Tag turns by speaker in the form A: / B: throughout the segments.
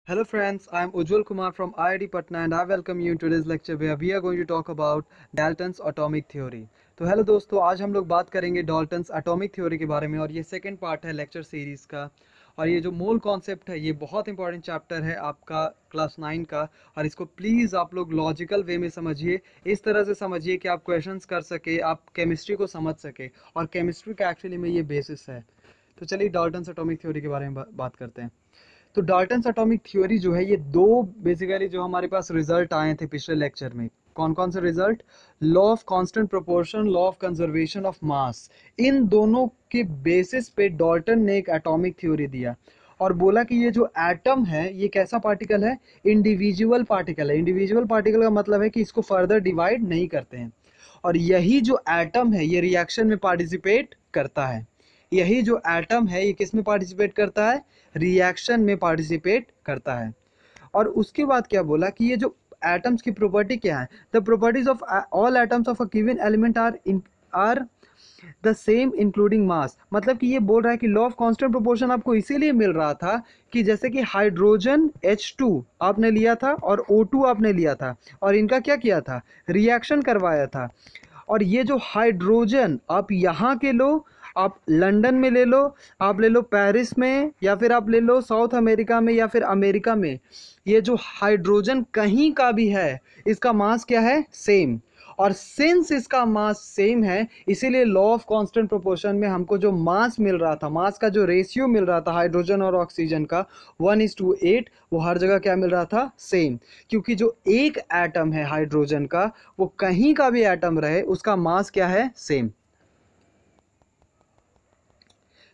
A: Hello friends, I am Ujjwal Kumar from IIT Patna and I welcome you in today's lecture where we are going to talk about Dalton's atomic theory। तो hello दोस्तों, आज हम लोग बात करेंगे Dalton's atomic theory के बारे में और ये सेकंड पार्ट है लेक्चर सीरीज़ का। और ये जो मोल कॉन्सेप्ट है ये बहुत इंपॉर्टेंट चैप्टर है आपका क्लास 9 का, और इसको प्लीज़ आप लोग लॉजिकल वे में समझिए, इस तरह से समझिए कि आप क्वेश्चंस कर सके, आप केमिस्ट्री को समझ सके, और केमिस्ट्री का एक्चुअली में ये बेसिस है। तो चलिए डाल्टन्स एटॉमिक थ्योरी के बारे में बात करते हैं। तो डाल्टन्स एटॉमिक थ्योरी जो है ये दो बेसिकली जो हमारे पास रिजल्ट आए थे पिछले लेक्चर में, कौन कौन से result? Law of constant proportion, law of conservation of mass. इन दोनों के बेसिस पे डाल्टन ने एक एटॉमिक थ्योरी दिया और बोला कि ये जो एटम है ये कैसा पार्टिकल है? इंडिविजुअल पार्टिकल है। इंडिविजुअल पार्टिकल का मतलब है कि इसको फर्दर डिवाइड नहीं करते हैं, और यही जो एटम है ये रिएक्शन में पार्टिसिपेट करता है। यही जो एटम है ये किस में पार्टिसिपेट करता है? रिएक्शन में पार्टिसिपेट करता है। और उसके बाद क्या बोला कि ये जो एटम्स की प्रॉपर्टी क्या है? The properties of all atoms of a given element are the same including mass. मतलब कि ये बोल रहा है कि लॉ ऑफ कांस्टेंट प्रोपोर्शन आपको इसीलिए मिल रहा था कि जैसे कि हाइड्रोजन H2 आपने लिया था और O2 आपने लिया था, और इनका क्या किया था? रिएक्शन करवाया था। और ये जो हाइड्रोजन आप यहाँ के लो, आप लंदन में ले लो, आप ले लो पेरिस में, या फिर आप ले लो साउथ अमेरिका में या फिर अमेरिका में, ये जो हाइड्रोजन कहीं का भी है इसका मास क्या है? सेम। और सिंस इसका मास सेम है इसीलिए लॉ ऑफ कांस्टेंट प्रोपोर्शन में हमको जो मास मिल रहा था, मास का जो रेशियो मिल रहा था हाइड्रोजन और ऑक्सीजन का 1:8, वो हर जगह क्या मिल रहा था? सेम। क्योंकि जो एक एटम है हाइड्रोजन का, वो कहीं का भी एटम रहे उसका मास क्या है? सेम।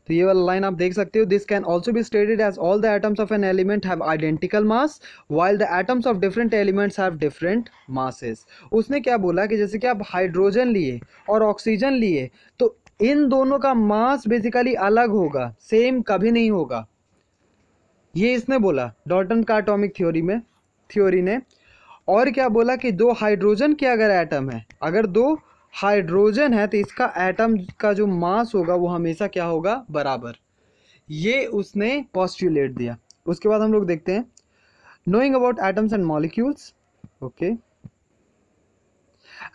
A: तो ये वाला लाइन आप देख सकते हो, this can also be stated as all the atoms of an element have identical mass while the atoms of different elements have different masses. उसने क्या बोला कि जैसे कि आप हाइड्रोजन लिए और ऑक्सीजन लिए तो इन दोनों का मास बेसिकली अलग होगा, सेम कभी नहीं होगा। ये इसने बोला डाल्टन का एटॉमिक थ्योरी ने। और क्या बोला कि दो हाइड्रोजन के अगर एटम है, अगर दो हाइड्रोजन है तो इसका एटम का जो मास होगा वो हमेशा क्या होगा? बराबर। ये उसने पोस्टुलेट दिया। उसके बाद हम लोग देखते हैं knowing about atoms and molecules. Okay,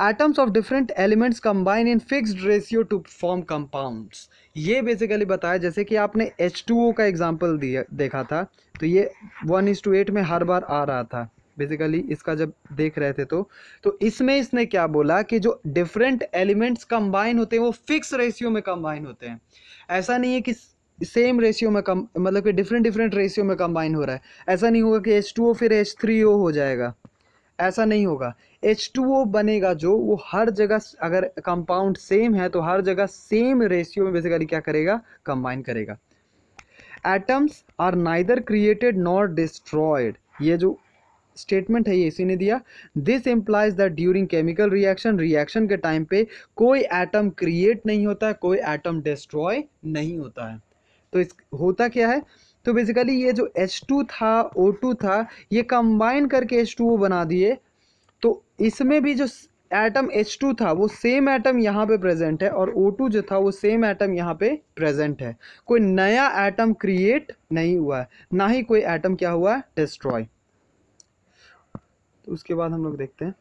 A: atoms of different elements combine in fixed ratio two form compounds. ये बेसिकली बताया, जैसे कि आपने H2O का एग्जांपल देखा था, तो ये 1:8 में हर बार आ रहा था बेसिकली इसका जब देख रहे थे। तो इसमें इसने क्या बोला कि जो डिफरेंट एलिमेंट्स कंबाइन होते हैं वो फिक्स रेशियो में कंबाइन होते हैं। ऐसा नहीं है कि सेम रेशियो में कम, मतलब कि डिफरेंट रेशियो में कंबाइन हो रहा है। ऐसा नहीं होगा कि H2O फिर H3O हो जाएगा, ऐसा नहीं होगा। H2O बनेगा जो, वो हर जगह अगर कंपाउंड सेम है तो हर जगह सेम रेशियो में बेसिकली क्या करेगा? कंबाइन करेगा। Atoms are neither created nor destroyed, ये जो स्टेटमेंट है ये इसी ने दिया। This implies that during chemical reaction के टाइम पे कोई एटम क्रिएट नहीं होता है, कोई एटम डिस्ट्रॉय नहीं होता है। तो इस होता क्या है? तो बेसिकली ये जो H2 था, O2 था, ये कंबाइन करके H2O बना दिए। तो इसमें भी जो एटम H2 था वो सेम एटम यहाँ पे प्रेजेंट है, और O2 जो था वो सेम एटम यहाँ पे प्रेजेंट है। कोई नया एटम क्रिएट नहीं हुआ है, ना ही कोई एटम क्या हुआ? डिस्ट्रॉय। तो उसके बाद हम लोग देखते हैं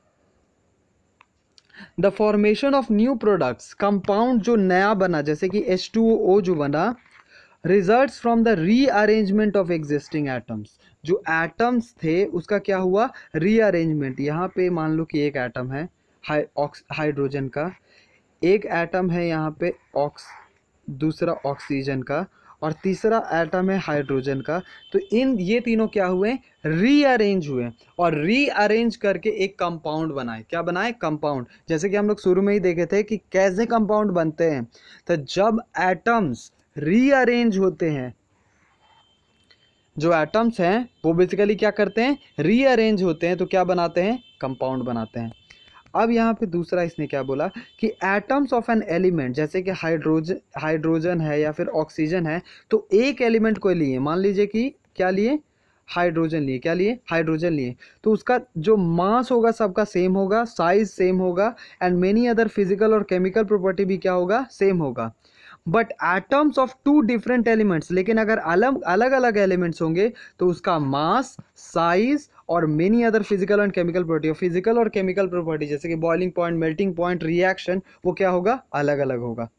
A: the formation of new products. Compound जो नया बना, जैसे कि H2O जो बना, results from the rearrangement of existing atoms. जो एटम्स थे उसका क्या हुआ? रीअरेंजमेंट। यहाँ पे मान लो कि एक एटम है हाइड्रोजन का, एक एटम है यहाँ पे दूसरा ऑक्सीजन का, और तीसरा एटम है हाइड्रोजन का। तो ये तीनों क्या हुए? रीअरेंज हुए, और रीअरेंज करके एक कंपाउंड बनाए। क्या बनाए? कंपाउंड। जैसे कि हम लोग शुरू में ही देखे थे कि कैसे कंपाउंड बनते हैं। तो जब एटम्स रीअरेंज होते हैं, जो एटम्स हैं वो बेसिकली क्या करते हैं? रीअरेंज होते हैं, तो क्या बनाते हैं? कंपाउंड बनाते हैं। अब यहाँ पे दूसरा इसने क्या बोला कि एटम्स ऑफ एन एलिमेंट, जैसे कि हाइड्रोजन है या फिर ऑक्सीजन है, तो एक एलिमेंट को लिए, मान लीजिए कि क्या लिए? हाइड्रोजन लिए। क्या लिए? हाइड्रोजन लिए। तो उसका जो मास होगा सबका सेम होगा, साइज सेम होगा, एंड मेनी अदर फिजिकल और केमिकल प्रॉपर्टी भी क्या होगा? सेम होगा। But atoms of two different elements, लेकिन अगर अलग अलग एलिमेंट्स होंगे तो उसका मास, साइज और many other physical and chemical property, और फिजिकल और केमिकल प्रॉपर्टी जैसे कि boiling point, melting point, reaction, वो क्या होगा, अलग अलग होगा।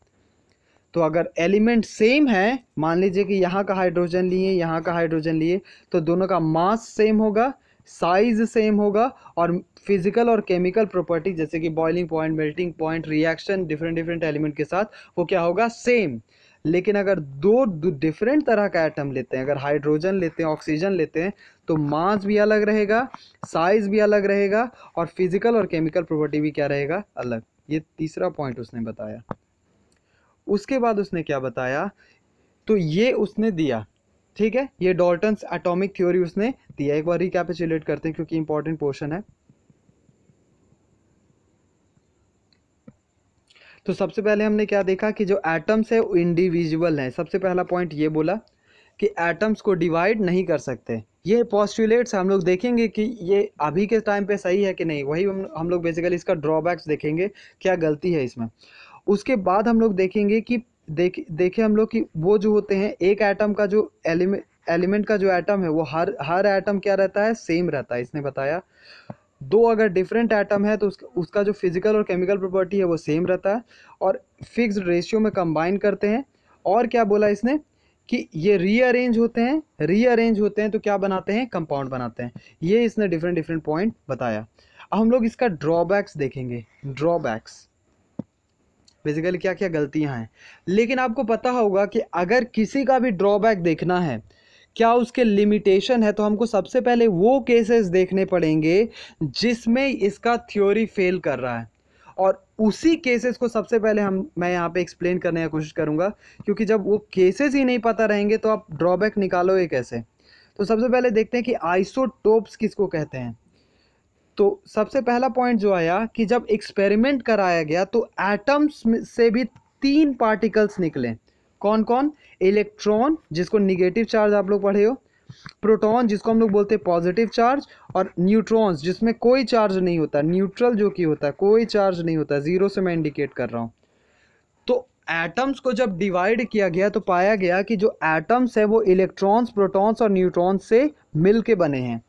A: तो अगर एलिमेंट सेम है, मान लीजिए कि यहाँ का हाइड्रोजन लिए, यहाँ का हाइड्रोजन लिए, तो दोनों का मास सेम होगा, साइज सेम होगा, और फिजिकल और केमिकल प्रॉपर्टी जैसे कि boiling point, melting point, reaction different different element के साथ वो क्या होगा, सेम। लेकिन अगर दो डिफरेंट तरह का एटम लेते हैं, अगर हाइड्रोजन लेते हैं, ऑक्सीजन लेते हैं, तो मास भी अलग रहेगा, साइज भी अलग रहेगा, और फिजिकल और केमिकल प्रॉपर्टी भी क्या रहेगा, अलग। ये तीसरा पॉइंट उसने बताया। उसके बाद उसने क्या बताया, तो ये उसने दिया, ठीक है, ये डाल्टन्स एटॉमिक थ्योरी उसने दिया। एक बार रिकैपिचुलेट करते हैं क्योंकि इंपॉर्टेंट पोर्शन है। तो सबसे पहले हमने क्या देखा कि जो एटम्स है वो इंडिविजुअल हैं। सबसे पहला पॉइंट ये बोला कि एटम्स को डिवाइड नहीं कर सकते। ये पोस्टुलेट्स हम लोग देखेंगे कि ये अभी के टाइम पे सही है कि नहीं, वही हम लोग बेसिकली इसका ड्रॉबैक्स देखेंगे, क्या गलती है इसमें। उसके बाद हम लोग देखेंगे कि देखे हम लोग कि वो जो होते हैं, एक एटम का जो एलिमेंट का जो एटम है वो हर एटम क्या रहता है, सेम रहता है, इसने बताया। दो अगर डिफरेंट एटम है तो उसका जो फिजिकल और केमिकल प्रॉपर्टी है वो सेम रहता है, और फिक्स्ड रेशियो में कंबाइन करते हैं। और क्या बोला इसने कि ये रीअरेंज होते हैं तो क्या बनाते हैं, कंपाउंड बनाते हैं। ये इसने डिफरेंट डिफरेंट पॉइंट बताया। अब हम लोग इसका ड्रॉबैक्स देखेंगे। ड्रॉबैक्स बेसिकली क्या क्या गलतियां हैं। लेकिन आपको पता होगा कि अगर किसी का भी ड्रॉबैक देखना है, क्या उसके लिमिटेशन है, तो हमको सबसे पहले वो केसेस देखने पड़ेंगे जिसमें इसका थ्योरी फेल कर रहा है, और उसी केसेस को सबसे पहले मैं यहाँ पे एक्सप्लेन करने की कोशिश करूँगा, क्योंकि जब वो केसेस ही नहीं पता रहेंगे तो आप ड्रॉबैक निकालोगे कैसे। तो सबसे पहले देखते हैं कि आइसोटोप्स किसको कहते हैं। तो सबसे पहला पॉइंट जो आया कि जब एक्सपेरिमेंट कराया गया तो एटम्स से भी 3 पार्टिकल्स निकले। कौन कौन, इलेक्ट्रॉन जिसको निगेटिव चार्ज आप लोग पढ़े हो, प्रोटॉन जिसको हम लोग बोलते हैं पॉजिटिव चार्ज, और न्यूट्रॉन्स जिसमें कोई चार्ज नहीं होता, न्यूट्रल जो कि होता है, कोई चार्ज नहीं होता, जीरो से मैं इंडिकेट कर रहा हूँ। तो एटम्स को जब डिवाइड किया गया तो पाया गया कि जो एटम्स है वो इलेक्ट्रॉन्स, प्रोटॉन्स और न्यूट्रॉन्स से मिल के बने हैं।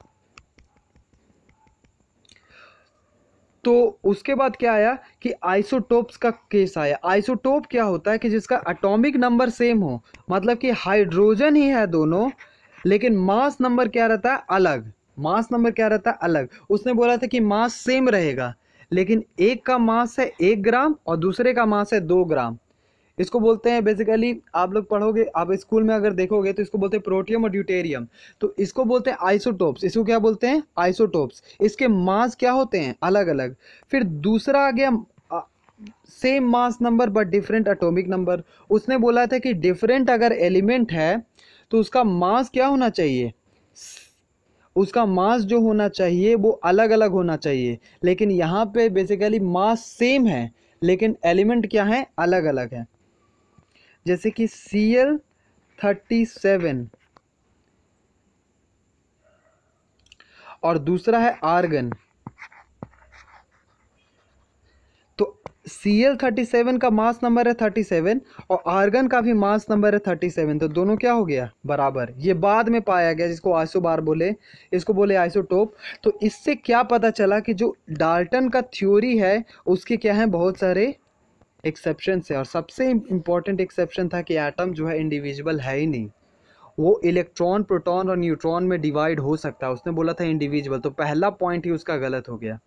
A: तो उसके बाद क्या आया कि आइसोटोप्स का केस आया। आइसोटोप क्या होता है कि जिसका एटॉमिक नंबर सेम हो, मतलब कि हाइड्रोजन ही है दोनों, लेकिन मास नंबर क्या रहता है, अलग। मास नंबर क्या रहता है, अलग। उसने बोला था कि मास सेम रहेगा, लेकिन एक का मास है 1 ग्राम और दूसरे का मास है 2 ग्राम। इसको बोलते हैं बेसिकली, आप लोग पढ़ोगे, आप स्कूल में अगर देखोगे तो इसको बोलते हैं प्रोटियम और ड्यूटेरियम। तो इसको बोलते हैं आइसोटोप्स। इसको क्या बोलते हैं, आइसोटोप्स। इसके मास क्या होते हैं, अलग अलग। फिर दूसरा आ गया same mass number but different atomic number. उसने बोला था कि डिफरेंट अगर एलिमेंट है तो उसका मास क्या होना चाहिए, उसका मास जो होना चाहिए वो अलग अलग होना चाहिए। लेकिन यहाँ पे बेसिकली मास सेम है लेकिन एलिमेंट क्या है, अलग अलग है। जैसे कि Cl37 और दूसरा है आर्गन। तो Cl37 का मास नंबर है 37 और आर्गन का भी मास नंबर है 37, तो दोनों क्या हो गया, बराबर। ये बाद में पाया गया, जिसको आइसोबार बोले, इसको बोले आइसोटोप। तो इससे क्या पता चला कि जो डाल्टन का थ्योरी है उसके क्या है, बहुत सारे एक्सेप्शन है। और सबसे इम्पॉर्टेंट एक्सेप्शन था कि एटम जो है इंडिविजुअल है ही नहीं, वो इलेक्ट्रॉन, प्रोटॉन और न्यूट्रॉन में डिवाइड हो सकता है। उसने बोला था इंडिविजुअल, तो पहला पॉइंट ही उसका गलत हो गया।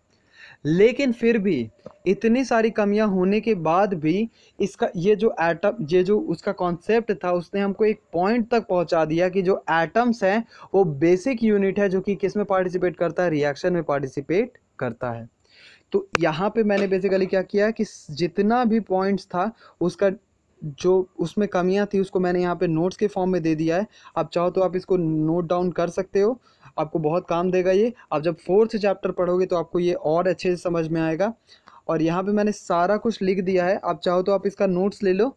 A: लेकिन फिर भी इतनी सारी कमियां होने के बाद भी इसका ये जो एटम, ये जो उसका कॉन्सेप्ट था, उसने हमको एक पॉइंट तक पहुंचा दिया कि जो एटम्स हैं वो बेसिक यूनिट है जो कि किस में पार्टिसिपेट करता है, रिएक्शन में पार्टिसिपेट करता है। तो यहाँ पे मैंने बेसिकली क्या किया कि जितना भी पॉइंट्स था उसका जो उसमें कमियां थी उसको मैंने यहाँ पे नोट्स के फॉर्म में दे दिया है। आप चाहो तो आप इसको नोट डाउन कर सकते हो, आपको बहुत काम देगा ये। आप जब 4th चैप्टर पढ़ोगे तो आपको ये और अच्छे से समझ में आएगा। और यहाँ पे मैंने सारा कुछ लिख दिया है, आप चाहो तो आप इसका नोट्स ले लो,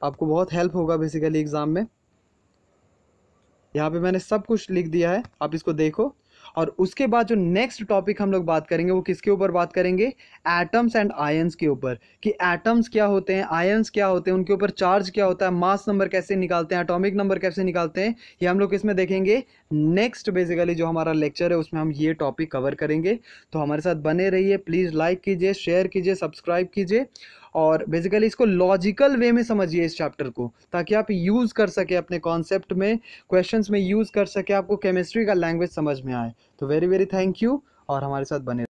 A: आपको बहुत हेल्प होगा बेसिकली एग्ज़ाम में। यहाँ पे मैंने सब कुछ लिख दिया है, आप इसको देखो। और उसके बाद जो नेक्स्ट टॉपिक हम लोग बात करेंगे वो किसके ऊपर बात करेंगे, एटम्स एंड आयंस के ऊपर, कि एटम्स क्या होते हैं, आयंस क्या होते हैं, उनके ऊपर चार्ज क्या होता है, मास नंबर कैसे निकालते हैं, एटॉमिक नंबर कैसे निकालते हैं, ये हम लोग इसमें देखेंगे। नेक्स्ट बेसिकली जो हमारा लेक्चर है उसमें हम ये टॉपिक कवर करेंगे। तो हमारे साथ बने रहिए, प्लीज़ लाइक कीजिए, शेयर कीजिए, सब्सक्राइब कीजिए और बेसिकली इसको लॉजिकल वे में समझिए इस चैप्टर को, ताकि आप यूज़ कर सके अपने कॉन्सेप्ट में, क्वेश्चंस में यूज़ कर सके, आपको केमिस्ट्री का लैंग्वेज समझ में आए। तो वेरी वेरी थैंक यू और हमारे साथ बने